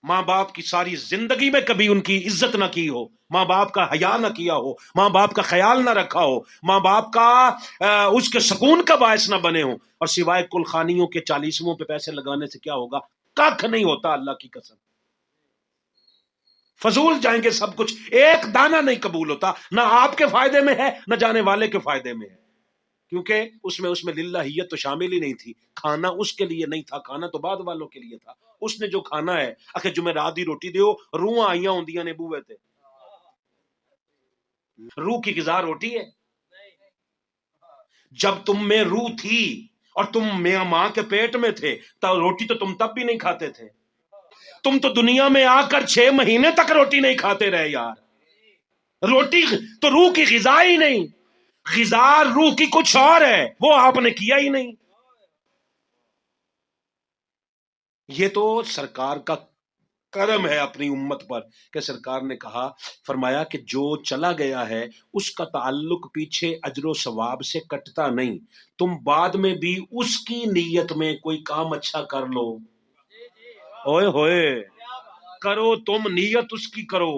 ماں باپ کی ساری زندگی میں کبھی ان کی عزت نہ کی ہو، ماں باپ کا حیا نہ کیا ہو، ماں باپ کا خیال نہ رکھا ہو، ماں باپ کا اس کے سکون کا باعث نہ بنے ہو، اور سوائے کل خانیوں کے چالیسووں پہ پیسے لگانے سے کیا ہوگا؟ ککھ نہیں ہوتا، اللہ کی قسم، فضول جائیں گے سب کچھ، ایک دانہ نہیں قبول ہوتا، نہ آپ کے فائدے میں ہے نہ جانے والے کے فائدے میں ہے، کیونکہ اس میں للہیت تو شامل ہی نہیں تھی، کھانا اس کے لیے نہیں تھا، کھانا تو بعد والوں کے لیے تھا، اس نے جو کھانا ہے اکھے جمعرات دی روٹی دیو، روحاں آئیاں ہوندیاں نے بوئے تے، روح کی غذا روٹی ہے؟ جب تم میں روح تھی اور تم ماں کے پیٹ میں تھے تو روٹی تو تم تب بھی نہیں کھاتے تھے، تم تو دنیا میں آ کر 6 مہینے تک روٹی نہیں کھاتے رہے یار، روٹی تو روح کی غذا ہی نہیں، غذا روح کی کچھ اور ہے، وہ آپ نے کیا ہی نہیں۔ یہ تو سرکار کا کرم ہے اپنی امت پر کہ سرکار نے کہا، فرمایا کہ جو چلا گیا ہے اس کا تعلق پیچھے اجر و ثواب سے کٹتا نہیں، تم بعد میں بھی اس کی نیت میں کوئی کام اچھا کر لو، اوئے ہوئے، کرو تم نیت اس کی کرو،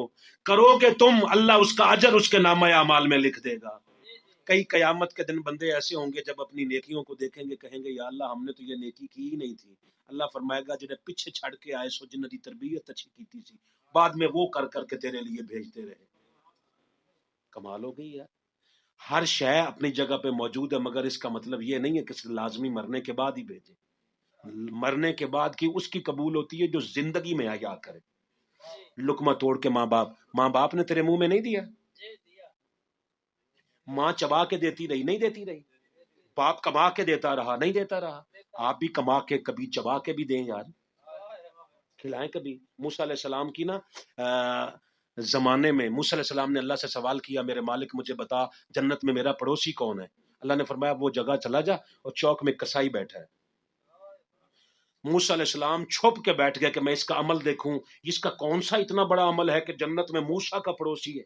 کرو گے تم، اللہ اس کا اجر اس کے نامہ اعمال میں لکھ دے گا۔ کئی قیامت کے دن بندے ایسے ہوں گے جب اپنی نیکیوں کو دیکھیں گے کہیں گے یا اللہ ہم نے تو یہ نیکی کی ہی نہیں تھی، اللہ فرمائے گا جنہیں پیچھے چھڑ کے آئے سو جنہاں دی تربیت اچھی کی تھی بعد میں وہ کر کر کے تیرے لیے بھیجتے رہے۔ کمال ہو گئی یار، ہر شے اپنی جگہ پہ موجود ہے، مگر اس کا مطلب یہ نہیں ہے کہ لازمی مرنے کے بعد ہی بھیجے، مرنے کے بعد کی اس کی قبول ہوتی ہے جو زندگی میں حیا کرے۔ لقمہ توڑ کے ماں باپ نے تیرے منہ میں نہیں دیا، ماں چبا کے دیتی رہی نہیں دیتی رہی، باپ کما کے دیتا رہا نہیں دیتا رہا، آپ بھی کما کے کبھی چبا کے بھی دیں یار، کھلائیں کبھی۔ موسیٰ علیہ السلام کی نا زمانے میں موسیٰ علیہ السلام نے اللہ سے سوال کیا، میرے مالک مجھے بتا جنت میں میرا پڑوسی کون ہے؟ اللہ نے فرمایا وہ جگہ چلا جا اور چوک میں کسائی بیٹھا ہے۔ موسیٰ علیہ السلام چھپ کے بیٹھ گیا کہ میں اس کا عمل دیکھوں، اس کا کون سا اتنا بڑا عمل ہے کہ جنت میں موسیٰ کا پڑوسی ہے۔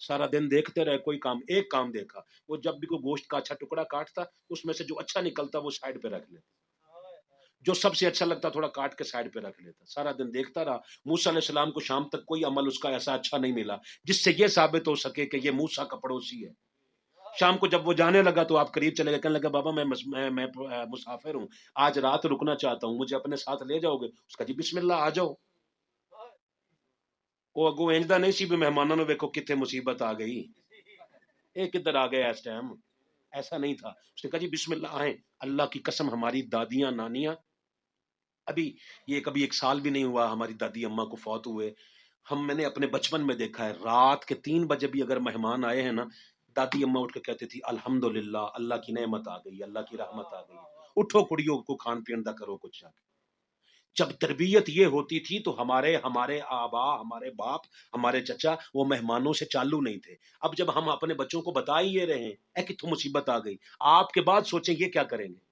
سارا دن دیکھتے رہے، کوئی کام، ایک کام دیکھا، وہ جب بھی کوئی گوشت کا اچھا ٹکڑا کاٹتا اس میں سے جو اچھا نکلتا وہ سائڈ پہ رکھ لیتا، جو سب سے اچھا لگتا تھوڑا کاٹ کے سائڈ پہ رکھ لیتا، سارا دن دیکھتا رہا۔ موسیٰ علیہ السلام کو شام تک کوئی عمل اس کا ایسا اچھا نہیں ملا جس سے یہ ثابت ہو سکے کہ یہ موسیٰ کا پڑوسی ہے۔ شام کو جب وہ جانے لگا تو آپ قریب چلے گئے، کہنے لگا بابا میں مسافر ہوں، آج رات رکنا چاہتا ہوں، مجھے اپنے ساتھ لے جاؤ گے؟ اس کا جی بسم اللہ آ جاؤ۔ وہ اگو اینجدہ نہیں سی بھی مہمانوں نے ویکھو کتنے مصیبت آ گئی، ایک کدھر آ گیا اس ٹائم، ایسا نہیں تھا۔ اس نے کہا جی بسم اللہ آئیں۔ اللہ کی قسم ہماری دادیاں نانیاں، ابھی یہ کبھی 1 سال بھی نہیں ہوا ہماری دادی اماں کو فوت ہوئے، میں نے اپنے بچپن میں دیکھا ہے رات کے 3 بجے بھی اگر مہمان آئے ہیں نا، دادی اماں اٹھ کے کہتی تھی الحمدللہ، اللہ کی نعمت آ گئی، اللہ کی رحمت آ گئی، اٹھو کڑیوں کو کھان پین دا کرو کچھ جا کے۔ جب تربیت یہ ہوتی تھی تو ہمارے آبا، ہمارے باپ، ہمارے چچا وہ مہمانوں سے چالو نہیں تھے۔ اب جب ہم اپنے بچوں کو بتا ہی یہ رہے ہیں اے کہ تو مصیبت آ گئی، آپ کے بعد سوچیں یہ کیا کریں گے؟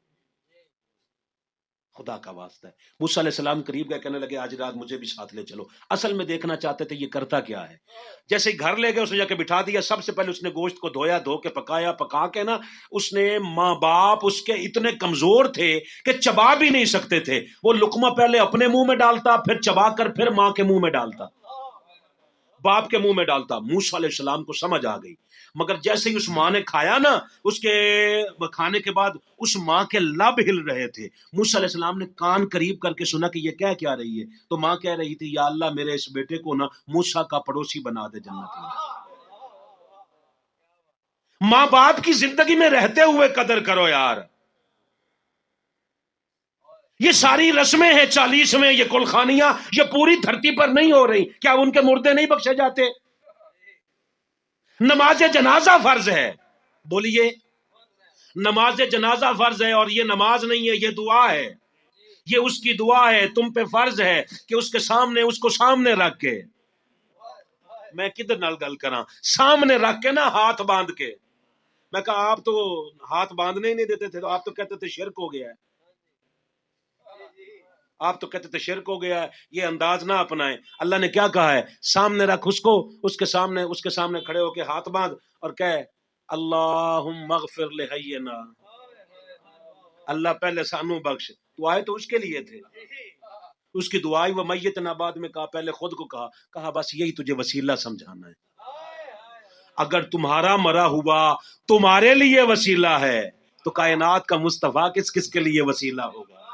خدا کا واسطہ ہے۔ موسیٰ علیہ السلام قریب گئے، کہنے لگے آج رات مجھے بھی ساتھ لے چلو۔ اصل میں دیکھنا چاہتے تھے یہ کرتا کیا ہے۔ جیسے ہی گھر لے گئے اس نے جا کے بٹھا دیا، سب سے پہلے اس نے گوشت کو دھویا، دھو کے پکایا، پکا کے نا اس نے، ماں باپ اس کے اتنے کمزور تھے کہ چبا بھی نہیں سکتے تھے، وہ لقمہ پہلے اپنے منہ میں ڈالتا پھر چبا کر پھر ماں کے منہ میں ڈالتا، باپ کے منہ میں ڈالتا۔ موسیٰ علیہ السلام کو سمجھ آ گئی، مگر جیسے ہی اس ماں نے کھایا نا، اس کے کھانے کے بعد اس ماں کے لب ہل رہے تھے۔ موسیٰ علیہ السلام نے کان قریب کر کے سنا کہ یہ کیا رہی ہے، تو ماں کہہ رہی تھی یا اللہ میرے اس بیٹے کو نا موسیٰ کا پڑوسی بنا دے جنت میں۔ ماں باپ کی زندگی میں رہتے ہوئے قدر کرو یار، یہ ساری رسمیں ہیں 40 میں، یہ کلخانیاں یہ پوری دھرتی پر نہیں ہو رہی، کیا ان کے مردے نہیں بخشے جاتے؟ نماز جنازہ فرض ہے، بولیے، نماز جنازہ فرض ہے، اور یہ نماز نہیں ہے، یہ دعا ہے، یہ اس کی دعا ہے، تم پہ فرض ہے کہ اس کے سامنے، اس کو سامنے رکھ کے، میں کدھر نال گل کراں، سامنے رکھ کے نا ہاتھ باندھ کے، میں کہا آپ تو ہاتھ باندھنے ہی نہیں دیتے تھے، تو آپ تو کہتے تھے شرک ہو گیا ہے، آپ تو کہتے تھے شرک ہو گیا ہے، یہ انداز نہ اپنائیں۔ اللہ نے کیا کہا ہے، سامنے رکھ اس کو، اس کے سامنے کھڑے ہو کے ہاتھ باندھ اور کہے اللہم اغفر لحینا، اللہ پہلے سانو بخش، تو آئے تو اس کے لیے تھے، اس کی دعائی و میت نباد میں کہا، پہلے خود کو کہا بس یہی تجھے وسیلہ سمجھانا ہے، اگر تمہارا مرا ہوا تمہارے لیے وسیلہ ہے تو کائنات کا مصطفیٰ کس کس کے لیے وسیلہ ہوگا؟